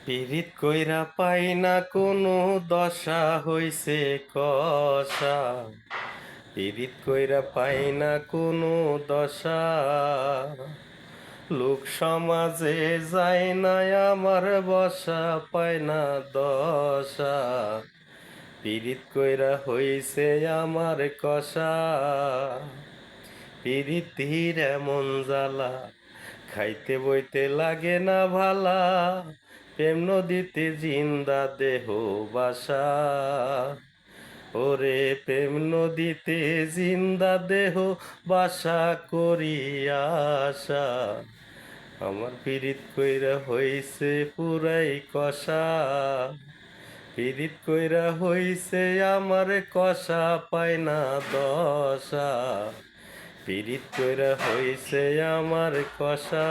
পীড়িত কইরা পাই না কোনো দশা হইছে কষা। পীড়িত কইরা পাই না কোনো দশা। লোক সমাজে যায় না আমার বসা, পায় না দশা। পীড়িত কইরা হইছে আমার কষা। পীড়িতির এমন জ্বালা, খাইতে বইতে লাগে না ভালা। প্রেম নদীতে জিন্দা দেহ বাসা। ওরে প্রেম নদীতে জিন্দা দেহ বাসা করি আশা। আমার পীড়িত কইরা হইছে পুরাই কষা। পীড়িত কইরা হইছে আমার কষা, পায় না দশা। পীড়িত কইরা হইছে আমার কষা।